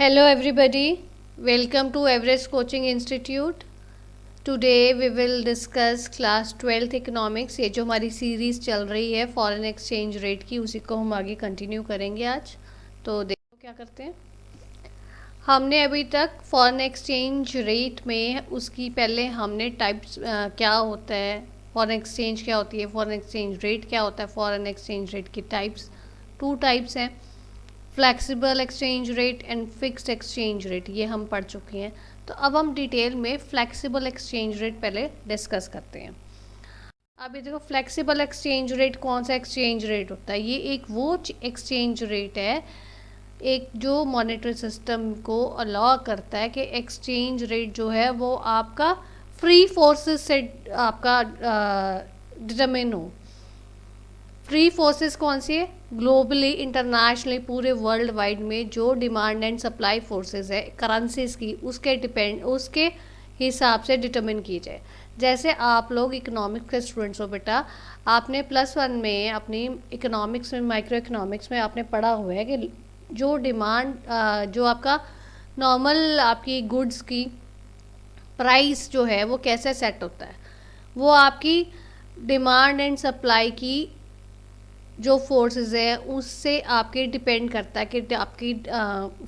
Hello everybody, welcome to Everest Coaching Institute. Today we will discuss class 12th economics. ये जो हमारी series चल रही है फॉरेन एक्सचेंज रेट की, उसी को हम आगे कंटिन्यू करेंगे आज. तो देखो क्या करते हैं. हमने अभी तक फॉरेन एक्सचेंज रेट में उसकी पहले हमने टाइप्स क्या होता है, फॉरेन एक्सचेंज क्या होती है, फॉरेन एक्सचेंज रेट क्या होता है, फॉरेन एक्सचेंज रेट की टाइप्स 2 टाइप्स हैं, flexible exchange rate and fixed exchange rate, ये हम पढ़ चुके हैं. तो अब हम डिटेल में फ्लैक्सिबल एक्सचेंज रेट पहले डिस्कस करते हैं. अभी देखो फ्लैक्सिबल एक्सचेंज रेट कौन सा एक्सचेंज रेट होता है. ये एक वो एक्सचेंज रेट है, एक जो मॉनेटरी सिस्टम को अलाउ करता है कि एक्सचेंज रेट जो है वो आपका फ्री फोर्सेस से आपका डिटरमिन हो. फ्री फोर्सेस कौन सी है? ग्लोबली, इंटरनेशनली, पूरे वर्ल्ड वाइड में जो डिमांड एंड सप्लाई फोर्सेस है करेंसीज की, उसके हिसाब से डिटरमिन की जाए. जैसे आप लोग इकोनॉमिक्स के स्टूडेंट्स हो बेटा, आपने +1 में अपनी इकोनॉमिक्स में, माइक्रो इकोनॉमिक्स में आपने पढ़ा हुआ है कि जो डिमांड, जो आपका नॉर्मल आपकी गुड्स की प्राइस जो है वो कैसे सेट होता है. वो आपकी डिमांड एंड सप्लाई की जो फोर्सेस है उससे आपके डिपेंड करता है कि आपकी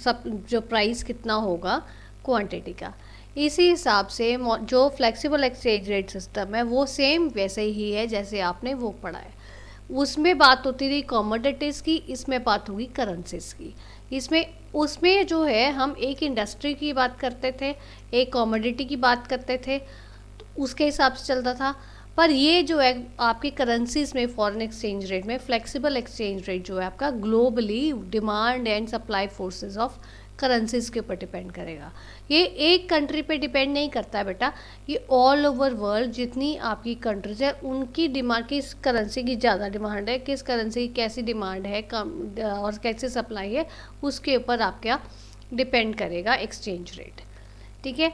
सब जो प्राइस कितना होगा क्वांटिटी का. इसी हिसाब से जो फ्लेक्सिबल एक्सचेंज रेट सिस्टम है वो सेम वैसे ही है जैसे आपने वो पढ़ा है. उसमें बात होती थी कमोडिटीज़ की, इसमें बात होगी करेंसीज की. इसमें उसमें जो है हम एक इंडस्ट्री की बात करते थे, एक कमोडिटी की बात करते थे, तो उसके हिसाब से चलता था. पर ये जो है आपकी करेंसीज में, फॉरेन एक्सचेंज रेट में, फ्लेक्सिबल एक्सचेंज रेट जो है आपका globally demand and supply forces of currencies के ऊपर डिपेंड करेगा. ये एक कंट्री पे डिपेंड नहीं करता है बेटा, ये ऑल ओवर वर्ल्ड जितनी आपकी कंट्रीज है उनकी डिमांड, किस करेंसी की ज़्यादा डिमांड है, किस करेंसी की कैसी डिमांड है, कम और कैसे सप्लाई है, उसके ऊपर आपका डिपेंड करेगा एक्सचेंज रेट. ठीक है.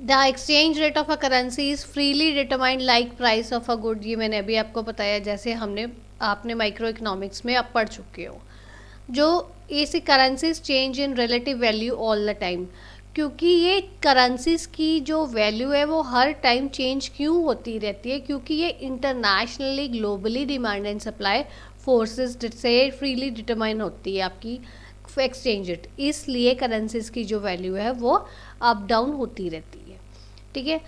The exchange rate of a currency is freely determined like price of a good. ये मैंने अभी आपको बताया, जैसे आपने माइक्रो इकोनॉमिक्स में आप पढ़ चुके हो. जो ऐसी currencies change in relative value all the time, क्योंकि ये करेंसीज की जो वैल्यू है वो हर टाइम चेंज क्यों होती रहती है, क्योंकि ये internationally globally demand and supply forces से फ्रीली डिटरमाइन होती है आपकी एक्सचेंज रेट. इसलिए करेंसीज की जो वैल्यू है वो अप डाउन होती रहती है. ठीक है.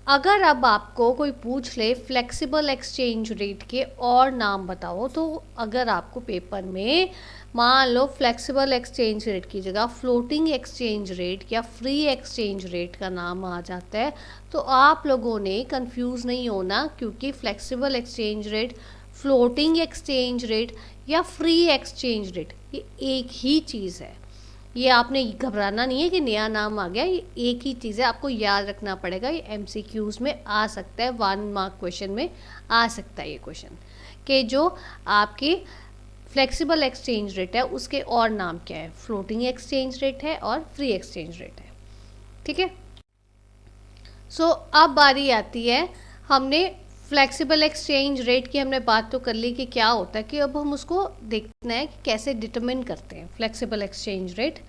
अगर अब आपको कोई पूछ ले फ्लेक्सिबल एक्सचेंज रेट के और नाम बताओ, तो अगर आपको पेपर में मान लो फ्लेक्सिबल एक्सचेंज रेट की जगह फ्लोटिंग एक्सचेंज रेट या फ्री एक्सचेंज रेट का नाम आ जाता है, तो आप लोगों ने कंफ्यूज नहीं होना, क्योंकि flexible exchange rate, floating exchange rate या फ्री एक्सचेंज रेट ये एक ही चीज़ है. ये आपने घबराना नहीं है कि नया नाम आ गया, ये एक ही चीज़ है, आपको याद रखना पड़ेगा. ये MCQs में आ सकता है, 1 मार्क क्वेश्चन में आ सकता है ये क्वेश्चन, कि जो आपकी फ्लेक्सिबल एक्सचेंज रेट है उसके और नाम क्या है, फ्लोटिंग एक्सचेंज रेट है और फ्री एक्सचेंज रेट है. ठीक है. सो अब बारी आती है, हमने फ्लेक्सिबल एक्सचेंज रेट की हमने बात तो कर ली कि क्या होता है, कि अब हम उसको देखना है कि कैसे डिटरमिन करते हैं फ्लेक्सिबल एक्सचेंज रेट,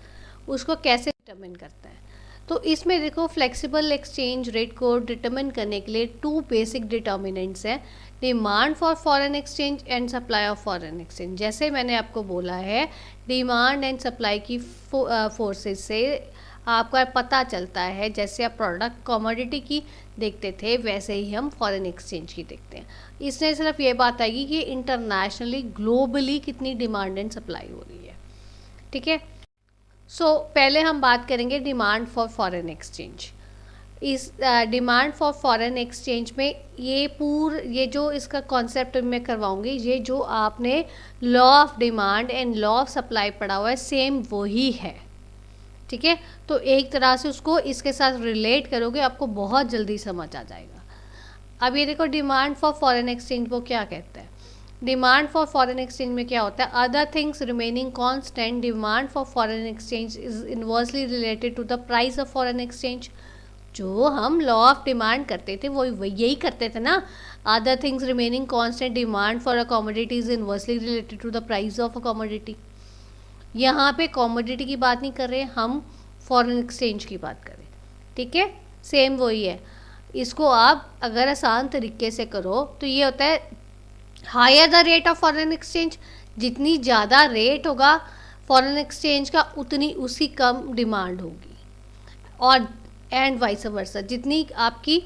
उसको कैसे डिटरमिन करता है. तो इसमें देखो फ्लेक्सिबल एक्सचेंज रेट को डिटरमिन करने के लिए 2 बेसिक डिटर्मिनेंट्स हैं, demand for foreign exchange and supply of foreign exchange. जैसे मैंने आपको बोला है, डिमांड एंड सप्लाई की फोर्सेस से आपका पता चलता है, जैसे आप प्रोडक्ट कमोडिटी की देखते थे वैसे ही हम फॉरेन एक्सचेंज की देखते हैं. इसमें सिर्फ ये बात आएगी कि इंटरनेशनली ग्लोबली कितनी डिमांड एंड सप्लाई हो रही है. ठीक है. सो पहले हम बात करेंगे डिमांड फॉर फॉरेन एक्सचेंज. इस डिमांड फॉर फॉरेन एक्सचेंज में ये जो इसका कॉन्सेप्ट मैं करवाऊंगी, ये जो आपने law of demand and law of supply पढ़ा हुआ है सेम वही है. ठीक है. तो एक तरह से उसको इसके साथ रिलेट करोगे, आपको बहुत जल्दी समझ आ जाएगा. अब ये देखो डिमांड फॉर फॉरेन एक्सचेंज वो क्या कहता है. डिमांड फॉर फॉरेन एक्सचेंज में क्या होता है, other things remaining constant, demand for foreign exchange is inversely related to the price of foreign exchange. जो हम लॉ ऑफ डिमांड करते थे वो यही करते थे ना, other things remaining constant, demand for a commodity is inversely related to the price of a commodity. यहाँ पे कॉमोडिटी की बात नहीं कर रहे, हम फॉरेन एक्सचेंज की बात करें, ठीक है। सेम वही है। इसको आप अगर आसान तरीके से करो तो ये होता है higher the rate of foreign exchange, जितनी ज़्यादा रेट होगा फॉरेन एक्सचेंज का उतनी उसकी कम डिमांड होगी, और एंड वाइस वर्सा, जितनी आपकी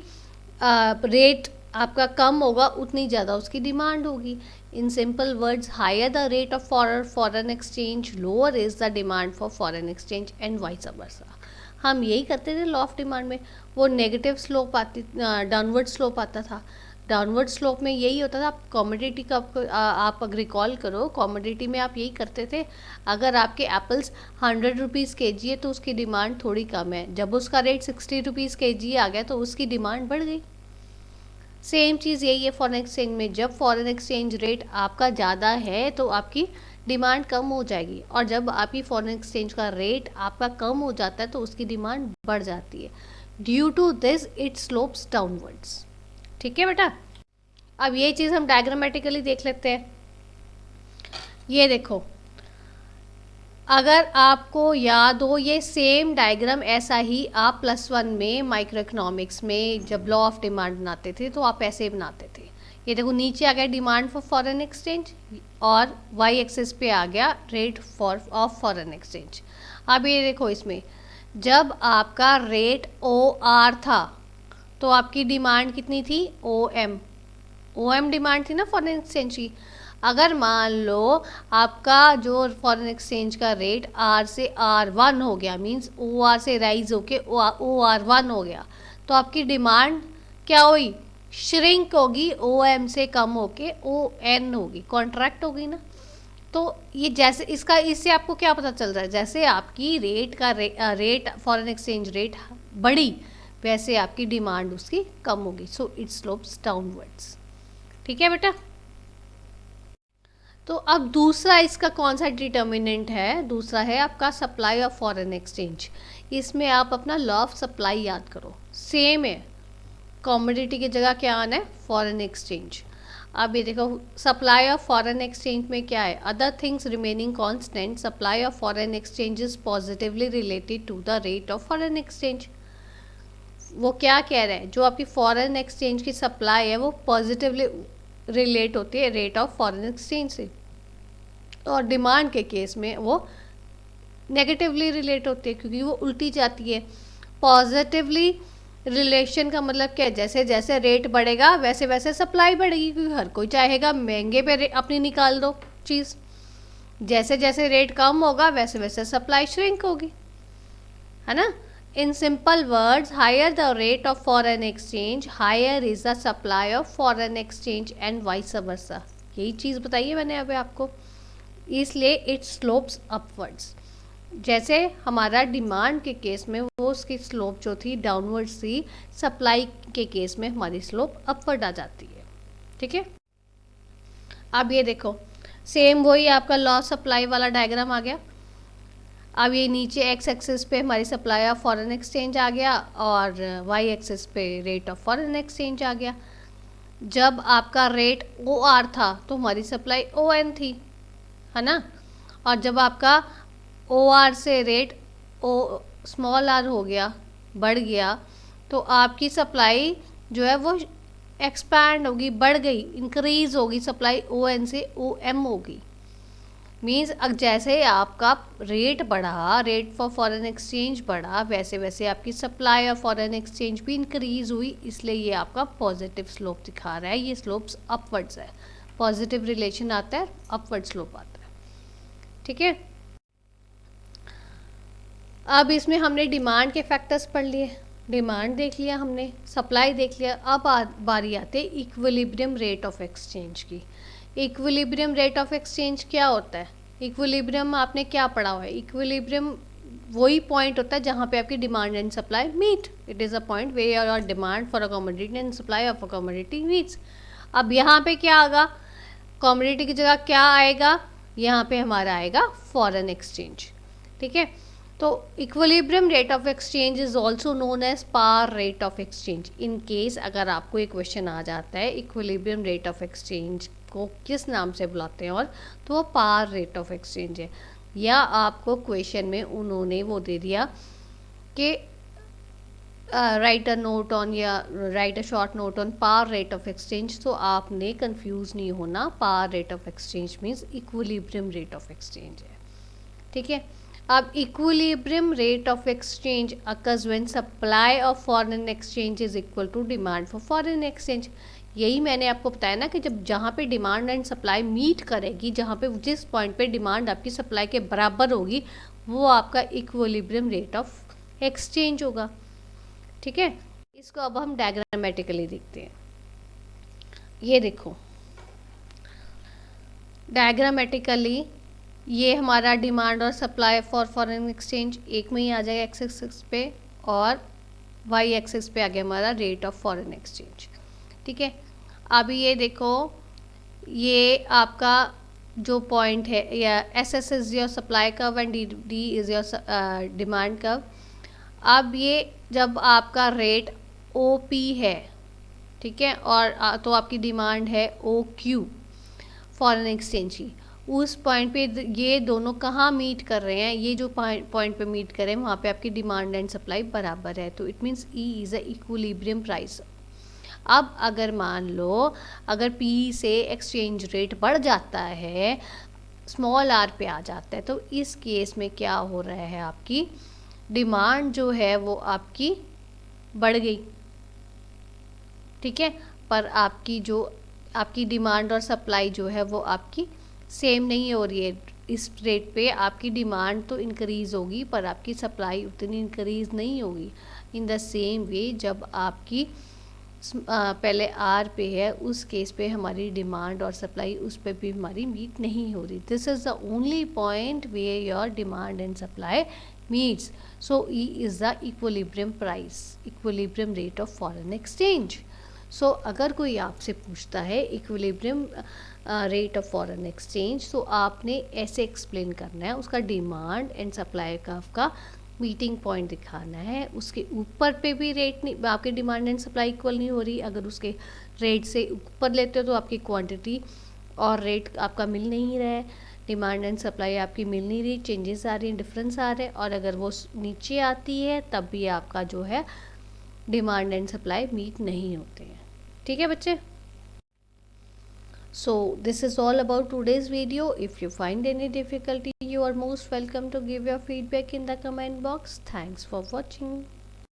रेट आपका कम होगा उतनी ज़्यादा उसकी डिमांड होगी। In simple words, higher the rate of foreign exchange, lower is the demand for foreign exchange and vice versa. हम यही करते थे लॉ ऑफ डिमांड में। वो नेगेटिव स्लोप आती, डाउनवर्ड स्लोप आता था। डाउनवर्ड स्लोप में यही होता था। आप कॉमोडिटी का आप रिकॉल करो, कॉमोडिटी में आप यही करते थे, अगर आपके एप्पल्स 100 रुपीज़ के जी है तो उसकी डिमांड थोड़ी कम है, जब उसका रेट 60 रुपीज़ के जी आ गया तो उसकी डिमांड बढ़ गई। सेम चीज़ यही है फॉरेन एक्सचेंज में। जब फॉरेन एक्सचेंज रेट आपका ज़्यादा है तो आपकी डिमांड कम हो जाएगी, और जब आपकी फॉरेन एक्सचेंज का रेट आपका कम हो जाता है तो उसकी डिमांड बढ़ जाती है। Due to this it slopes downwards. ठीक है बेटा। अब ये चीज़ हम डायग्रामेटिकली देख लेते हैं। ये देखो, अगर आपको याद हो, ये सेम डायग्राम ऐसा ही आप +1 में माइक्रो इकोनॉमिक्स में जब लॉ ऑफ डिमांड बनाते थे तो आप ऐसे बनाते थे। ये देखो, नीचे आ गया डिमांड फॉर फॉरेन एक्सचेंज और वाई एक्सिस पे आ गया रेट ऑफ फॉरेन एक्सचेंज। अब ये देखो, इसमें जब आपका रेट OR था तो आपकी डिमांड कितनी थी? OM डिमांड थी ना फॉरेन एक्सचेंज की। अगर मान लो आपका जो फॉरेन एक्सचेंज का रेट R से R1 हो गया, मींस OR से राइज होके OR1 हो गया, तो आपकी डिमांड क्या हुई? श्रिंक होगी, OM से कम होके ON होगी, कॉन्ट्रैक्ट होगी ना। तो ये जैसे इससे आपको क्या पता चल रहा है, जैसे आपकी रेट फॉरेन एक्सचेंज रेट बढ़ी वैसे आपकी डिमांड उसकी कम होगी। So it slopes downwards. ठीक है बेटा। तो अब दूसरा इसका कौन सा डिटर्मिनेंट है? दूसरा है आपका सप्लाई ऑफ फॉरेन एक्सचेंज। इसमें आप अपना लॉ ऑफ सप्लाई याद करो, सेम है। कॉमोडिटी की जगह क्या आना है? Foreign exchange. अब ये देखो, सप्लाई ऑफ फॉरेन एक्सचेंज में क्या है? Other things remaining constant, supply of foreign exchange is positively related to the rate of foreign exchange. वो क्या कह रहे हैं? जो आपकी फॉरेन एक्सचेंज की सप्लाई है वो पॉजिटिवली रिलेट होती है रेट ऑफ फॉरेन एक्सचेंज से, और डिमांड के केस में वो नेगेटिवली रिलेट होती है क्योंकि वो उल्टी जाती है। पॉजिटिवली रिलेशन का मतलब क्या है? जैसे जैसे रेट बढ़ेगा वैसे वैसे सप्लाई बढ़ेगी, क्योंकि हर कोई चाहेगा महंगे पे अपनी निकाल दो चीज़। जैसे जैसे रेट कम होगा वैसे वैसे सप्लाई श्रिंक होगी, है ना। In simple words, higher the rate of foreign exchange, higher is the supply of foreign exchange and vice versa. यही चीज़ बताइए मैंने अभी आपको, इसलिए it slopes upwards। जैसे हमारा डिमांड के केस में वो उसकी स्लोप जो थी डाउनवर्ड्स थी, सप्लाई के केस में हमारी स्लोप अपवर्ड आ जाती है। ठीक है। अब ये देखो, सेम वही आपका लॉ सप्लाई वाला डायग्राम आ गया। अब ये नीचे एक्स एक्सिस पे हमारी सप्लाई ऑफ फॉरेन एक्सचेंज आ गया और वाई एक्सिस पे रेट ऑफ फॉरेन एक्सचेंज आ गया। जब आपका रेट OR था तो हमारी सप्लाई ON थी, है ना। और जब आपका OR से रेट स्मॉल r हो गया, बढ़ गया, तो आपकी सप्लाई जो है वो एक्सपैंड होगी, बढ़ गई, इंक्रीज होगी, सप्लाई ON से OM होगी। मीन्स जैसे आपका रेट बढ़ा, रेट फॉर फॉरेन एक्सचेंज बढ़ा, वैसे वैसे आपकी सप्लाई ऑफ फॉरेन एक्सचेंज भी इंक्रीज हुई, इसलिए ये आपका पॉजिटिव स्लोप दिखा रहा है। ये स्लोप्स अपवर्ड्स है, पॉजिटिव रिलेशन आता है, अपवर्ड स्लोप आता है। ठीक है। अब इसमें हमने डिमांड के फैक्टर्स पढ़ लिए, डिमांड देख लिया हमने, सप्लाई देख लिया। अब बारी आती है इक्विलिब्रियम रेट ऑफ एक्सचेंज की। इक्विलिब्रियम रेट ऑफ एक्सचेंज क्या होता है? इक्विलिब्रियम आपने क्या पढ़ा हुआ है? इक्विलिब्रियम वही पॉइंट होता है जहाँ पे आपकी demand and supply meet. It is a point where your demand for a commodity and supply of a commodity meets. अब यहाँ पे क्या आएगा? कमोडिटी की जगह क्या आएगा? यहाँ पे हमारा आएगा फॉरेन एक्सचेंज। ठीक है। तो equilibrium rate of exchange is also known as par rate of exchange. In case अगर आपको एक क्वेश्चन आ जाता है इक्विलिब्रियम रेट ऑफ एक्सचेंज को किस नाम से बुलाते हैं, और तो वो पार रेट ऑफ एक्सचेंज है। या आपको क्वेश्चन में उन्होंने वो दे दिया कि राइट अ नोट ऑन या write a short note on par rate of exchange, तो आपने कंफ्यूज नहीं होना। Par rate of exchange means equilibrium rate of exchange है, ठीक है। अब equilibrium rate of exchange occurs when supply of foreign exchange is equal to demand for foreign exchange. यही मैंने आपको बताया ना कि जब जहाँ पे डिमांड एंड सप्लाई मीट करेगी, जहाँ पे जिस पॉइंट पे डिमांड आपकी सप्लाई के बराबर होगी, वो आपका इक्विलिब्रियम रेट ऑफ एक्सचेंज होगा, ठीक है। इसको अब हम डायग्रामेटिकली देखते हैं। ये देखो डायग्रामेटिकली ये हमारा डिमांड और सप्लाई फॉर फॉरेन एक्सचेंज एक में ही आ जाएगा एक्स एक्सिस पे, और वाई एक्सिस पे आ गया हमारा रेट ऑफ फॉरेन एक्सचेंज, ठीक है। अभी ये देखो, ये आपका जो पॉइंट है, या S S is your supply curve and D D is your demand curve. अब ये जब आपका रेट ओ पी है, ठीक है, और तो आपकी डिमांड है ओ क्यू फॉरेन एक्सचेंज की, उस पॉइंट पे ये दोनों कहाँ मीट कर रहे हैं, ये जो पॉइंट पे मीट कर रहे हैं वहाँ पे आपकी डिमांड एंड सप्लाई बराबर है, तो it means E is a equilibrium price. अब अगर मान लो अगर पी से एक्सचेंज रेट बढ़ जाता है, स्मॉल आर पे आ जाता है, तो इस केस में क्या हो रहा है, आपकी डिमांड जो है वो आपकी बढ़ गई, ठीक है, पर आपकी डिमांड और सप्लाई जो है वो आपकी सेम नहीं हो रही है। इस रेट पे आपकी डिमांड तो इंक्रीज़ होगी पर आपकी सप्लाई उतनी इंक्रीज़ नहीं होगी। इन द सेम वे जब आपकी पहले आर पे है, उस केस पे हमारी डिमांड और सप्लाई उस पे भी हमारी मीट नहीं हो रही। This is the only point where your demand and supply meets. So E is the equilibrium price, equilibrium rate of foreign exchange. So अगर कोई आपसे पूछता है equilibrium rate of foreign exchange, तो आपने ऐसे एक्सप्लेन करना है, उसका डिमांड एंड सप्लाई का आपका मीटिंग पॉइंट दिखाना है। उसके ऊपर पे भी रेट नहीं, आपकी डिमांड एंड सप्लाई इक्वल नहीं हो रही, अगर उसके रेट से ऊपर लेते हो तो आपकी क्वांटिटी और रेट आपका मिल नहीं रहा है, डिमांड एंड सप्लाई आपकी मिल नहीं रही, चेंजेस आ रही हैं, डिफरेंस आ रहे हैं, और अगर वो नीचे आती है तब भी आपका जो है डिमांड एंड सप्लाई मीट नहीं होते हैं, ठीक है बच्चे। So this is all about today's video. If you find any difficulty, you are most welcome to give your feedback in the comment box. Thanks for watching.